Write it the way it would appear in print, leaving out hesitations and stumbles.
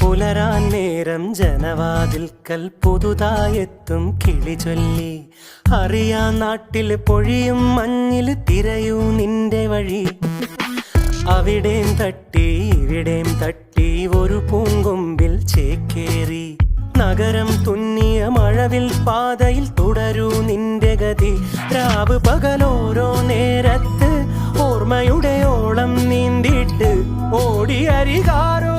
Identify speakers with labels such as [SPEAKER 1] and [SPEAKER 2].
[SPEAKER 1] പുലരാൻ നേരം ജനവാതിൽക്കൽ പുതുതായെത്തും കിളി ചൊല്ലി. അറിയാൻ നാട്ടിൽ പൊഴിയും മഞ്ഞിൽ തിരയൂ നിന്റെ വഴി. അവിടേം തട്ടി ഇവിടേം തട്ടി ഒരു പൂങ്കൊമ്പിൽ ചേക്കേറി. നഗരം തുന്നിയ മഴവിൽ പാതയിൽ തുടരൂ നിന്റെ ഗതി. രാവ് പകലോരോ നേരത്ത് ഓർമ്മയുടെ ഓളം നീന്തിട്ട് ഓടിയരികാരോ